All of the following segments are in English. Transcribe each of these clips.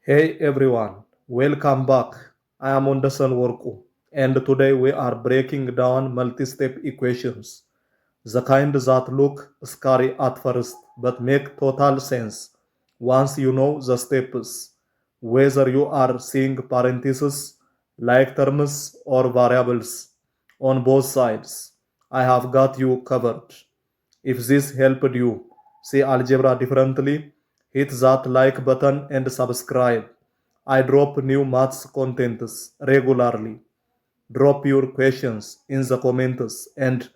Hey everyone, welcome back. I am Wendewessen Worku, and today we are breaking down multi-step equations, the kind that look scary at first but make total sense once you know the steps. Whether you are seeing parentheses, like terms, or variables on both sides, I have got you covered. If this helped you see algebra differently, hit that like button and subscribe. I drop new maths contents regularly. Drop your questions in the comments and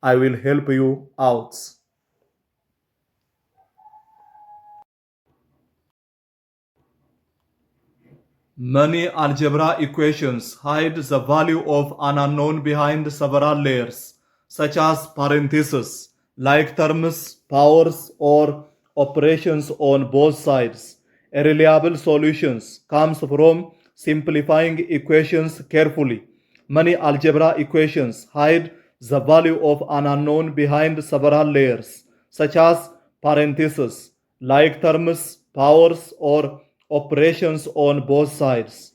I will help you out. Many algebra equations hide the value of an unknown behind several layers, such as parentheses, like terms, powers, or operations on both sides. A reliable solution comes from simplifying equations carefully. Many algebra equations hide the value of an unknown behind several layers, such as parentheses, like terms, powers, or operations on both sides.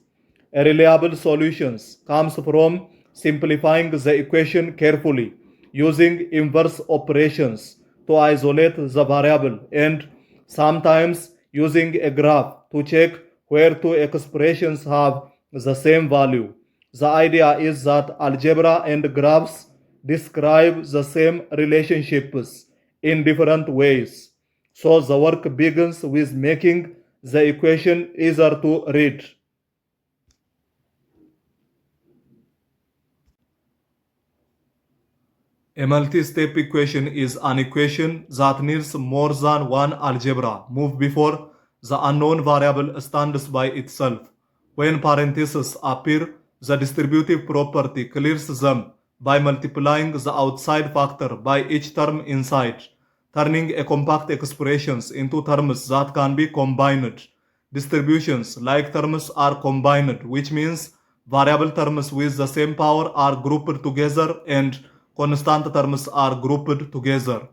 A reliable solution comes from simplifying the equation carefully, using inverse operations to isolate the variable, and sometimes using a graph to check where two expressions have the same value. The idea is that algebra and graphs describe the same relationships in different ways. So the work begins with making the equation easier to read. A multi-step equation is an equation that needs more than one algebra move before the unknown variable stands by itself. When parentheses appear, the distributive property clears them by multiplying the outside factor by each term inside, turning a compact expressions into terms that can be combined. Distributions like terms are combined, which means variable terms with the same power are grouped together and constant terms are grouped together.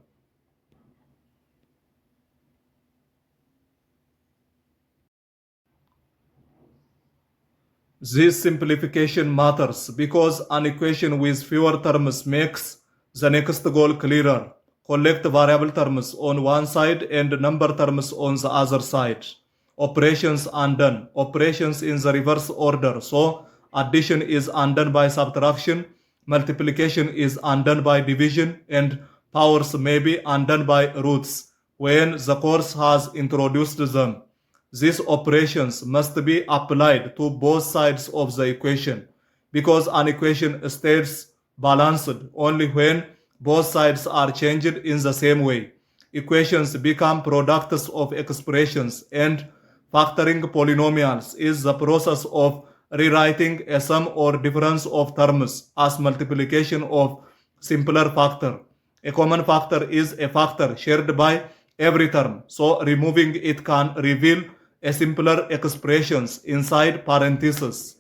This simplification matters because an equation with fewer terms makes the next goal clearer. Collect variable terms on one side and number terms on the other side. Operations undone. Operations in the reverse order. So addition is undone by subtraction, multiplication is undone by division, and powers may be undone by roots when the course has introduced them. These operations must be applied to both sides of the equation because an equation stays balanced only when both sides are changed in the same way. Equations become products of expressions, and factoring polynomials is the process of rewriting a sum or difference of terms as multiplication of simpler factor. A common factor is a factor shared by every term, so removing it can reveal a simpler expressions inside parentheses.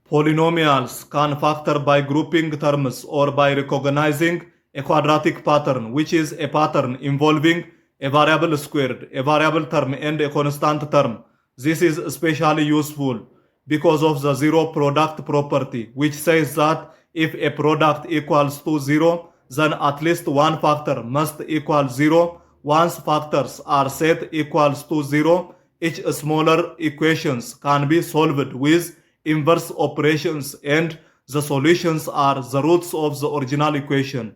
Polynomials can factor by grouping terms or by recognizing a quadratic pattern, which is a pattern involving a variable squared, a variable term, and a constant term. This is especially useful because of the zero product property, which says that if a product equals to zero, then at least one factor must equal zero. Once factors are set equals to zero, each smaller equations can be solved with inverse operations and the solutions are the roots of the original equation.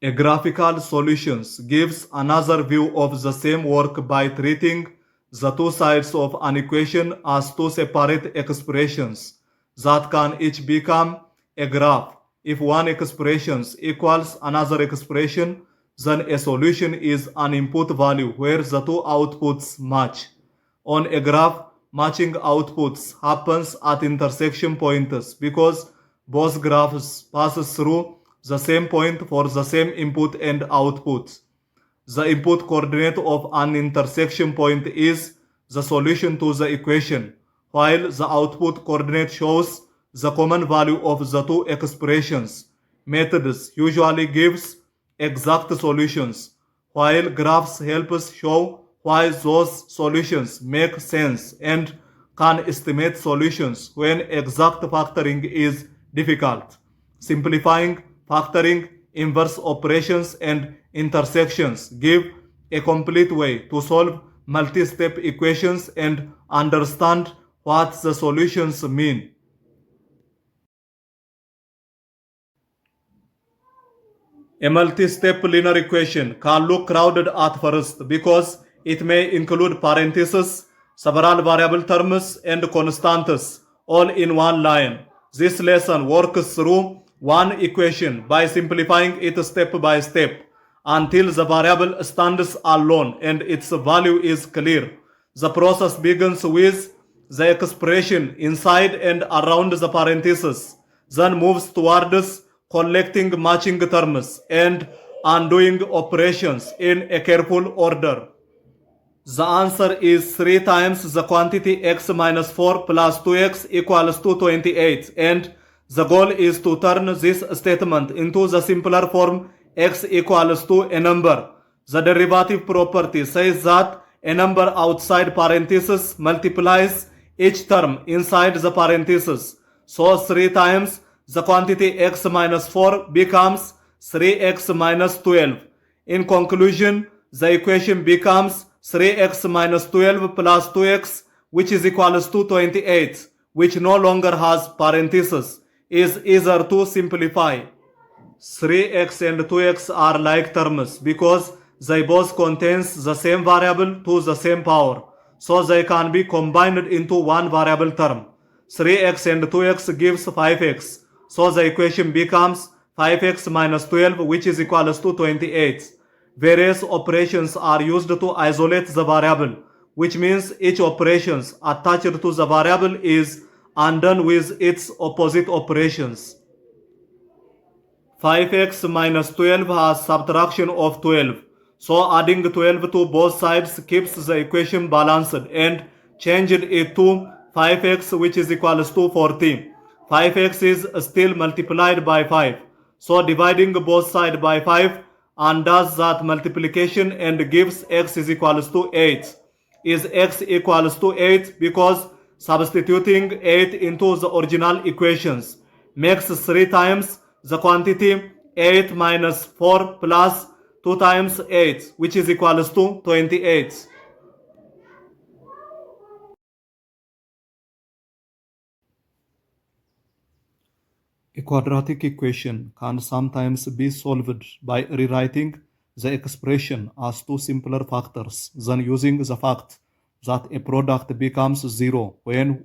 A graphical solutions gives another view of the same work by treating the two sides of an equation as two separate expressions that can each become a graph. If one expression equals another expression, then a solution is an input value where the two outputs match. On a graph, matching outputs happens at intersection points because both graphs passes through the same point for the same input and output. The input coordinate of an intersection point is the solution to the equation, while the output coordinate shows the common value of the two expressions. methods usually gives exact solutions, while graphs help us show why those solutions make sense and can estimate solutions when exact factoring is difficult. Simplifying, factoring, inverse operations, and intersections give a complete way to solve multi-step equations and understand what the solutions mean. A multi-step linear equation can look crowded at first because it may include parentheses, several variable terms, and constants all in one line. This lesson works through one equation by simplifying it step by step until the variable stands alone and its value is clear. The process begins with the expression inside and around the parentheses, then moves towards collecting matching terms and undoing operations in a careful order. The answer is 3 times the quantity x minus 4 plus 2x equals to 28, and the goal is to turn this statement into the simpler form x equals to a number. The derivative property says that a number outside parentheses multiplies each term inside the parentheses. So 3 times the quantity x minus 4 becomes 3x minus 12. In conclusion, the equation becomes 3x minus 12 plus 2x, which is equals to 28, which no longer has parentheses, is easier to simplify. 3x and 2x are like terms because they both contains the same variable to the same power, so they can be combined into one variable term. 3x and 2x gives 5x, so the equation becomes 5x minus 12, which is equals to 28. Various operations are used to isolate the variable, which means each operation attached to the variable is undone with its opposite operations. 5x minus 12 has subtraction of 12, so adding 12 to both sides keeps the equation balanced and changed it to 5x, which is equals to 40. 5x is still multiplied by 5, so dividing both sides by 5 undoes that multiplication and gives x is equals to 8. Is x equals to 8 because substituting 8 into the original equations makes 3 times the quantity 8 minus 4 plus 2 times 8, which is equals to 28. A quadratic equation can sometimes be solved by rewriting the expression as two simpler factors, then using the fact that a product becomes zero when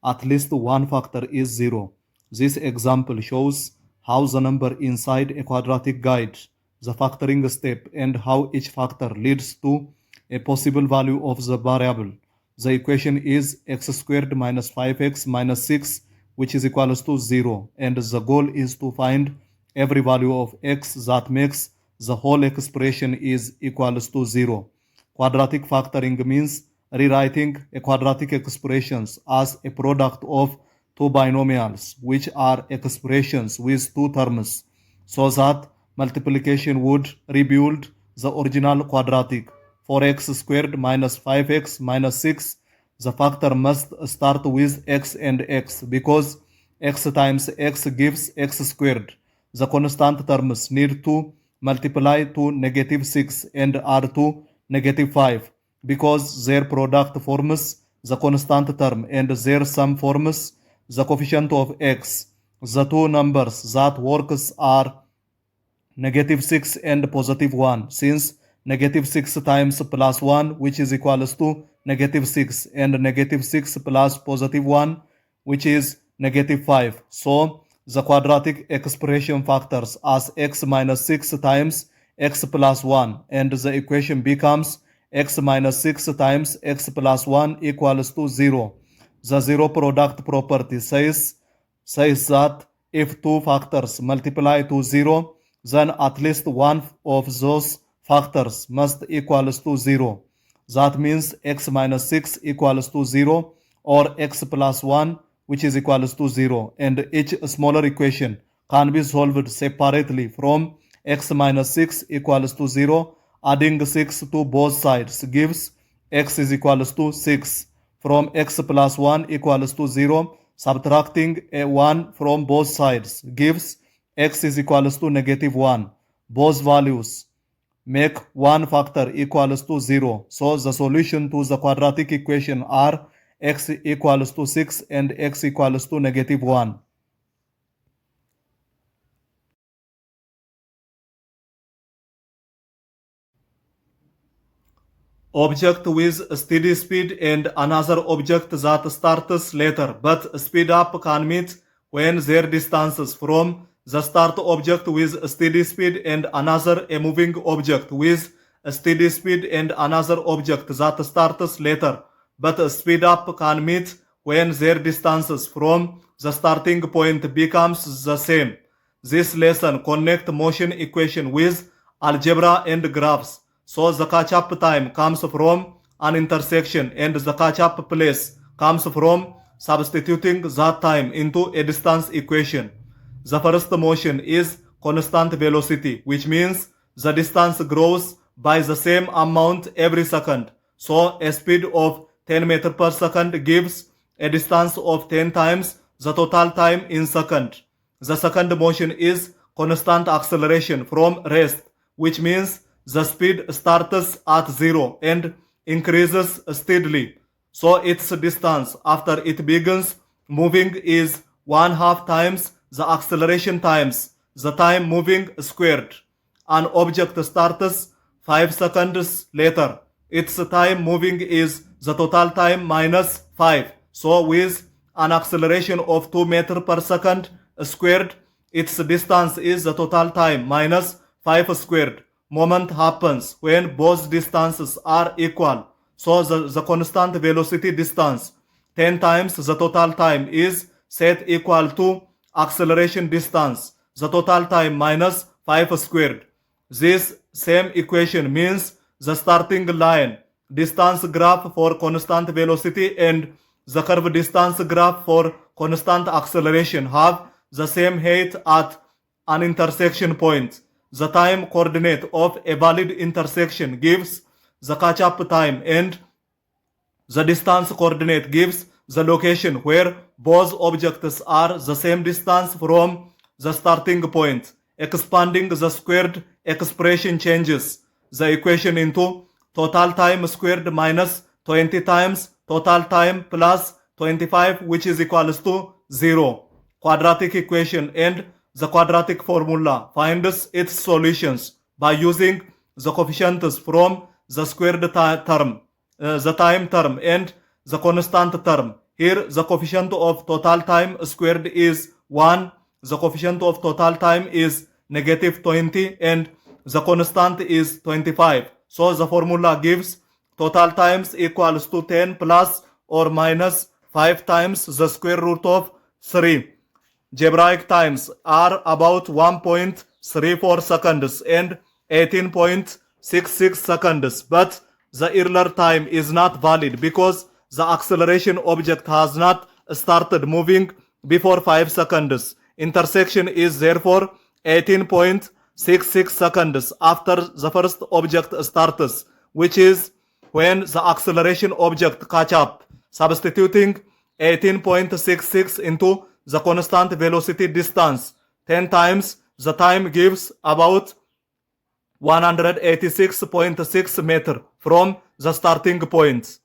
at least one factor is zero. This example shows how the number inside a quadratic guides the factoring step and how each factor leads to a possible value of the variable. The equation is x squared minus 5x minus 6, which is equals to 0, and the goal is to find every value of x that makes the whole expression is equals to 0. Quadratic factoring means rewriting a quadratic expressions as a product of two binomials, which are expressions with two terms, so that multiplication would rebuild the original quadratic. For x squared minus 5x minus 6, the factor must start with x and x because x times x gives x squared. The constant terms need to multiply to negative 6 and are to negative 5 because their product forms the constant term and their sum forms the coefficient of x. The two numbers that works are negative 6 and positive 1, since negative 6 times plus 1, which is equals to negative 6, and negative 6 plus positive 1, which is negative 5. So the quadratic expression factors as x minus 6 times x plus 1, and the equation becomes x minus 6 times x plus 1 equals to 0. The zero product property says that if two factors multiply to 0, then at least one of those factors must equals to 0. That means x minus 6 equals to 0 or x plus 1, which is equals to 0, and each smaller equation can be solved separately from x minus 6 equals to 0. Adding 6 to both sides gives x is equals to 6. From x plus 1 equals to 0, subtracting a 1 from both sides gives x is equals to negative 1. Both values make one factor equals to 0. So the solution to the quadratic equation are x equals to 6 and x equals to negative 1. Object with steady speed and another object that starts later but speed up can meet when their distances from the start object with steady speed and another a moving object with steady speed and another object that starts later but speed up can meet when their distances from the starting point becomes the same. This lesson connect motion equation with algebra and graphs. So the catch-up time comes from an intersection and the catch-up place comes from substituting that time into a distance equation. The first motion is constant velocity, which means the distance grows by the same amount every second. So a speed of 10 meters per second gives a distance of 10 times the total time in second. The second motion is constant acceleration from rest, which means the speed starts at 0 and increases steadily. So its distance after it begins moving is 1/2 times the acceleration times the time moving squared. An object starts 5 seconds later. Its time moving is the total time minus 5. So with an acceleration of 2 meters per second squared, its distance is the total time minus 5 squared. Moment happens when both distances are equal. So the constant velocity distance 10 times the total time is set equal to acceleration distance, the total time minus 5 squared. This same equation means the starting line distance graph for constant velocity and the curve distance graph for constant acceleration have the same height at an intersection point. The time coordinate of a valid intersection gives the catch-up time and the distance coordinate gives the location where both objects are the same distance from the starting point. Expanding the squared expression changes the equation into total time squared minus 20 times total time plus 25, which is equals to 0. Quadratic equation and the quadratic formula finds its solutions by using the coefficients from the squared term, the time term and the constant term. Here the coefficient of total time squared is 1, the coefficient of total time is negative 20 and the constant is 25. So the formula gives total times equals to 10 plus or minus 5 times the square root of 3. Algebraic times are about 1.34 seconds and 18.66 seconds, but the earlier time is not valid because the acceleration object has not started moving before 5 seconds. Intersection is therefore 18.66 seconds after the first object starts, which is when the acceleration object catch up. Substituting 18.66 into the constant velocity distance 10 times the time gives about 186.6 meters from the starting point.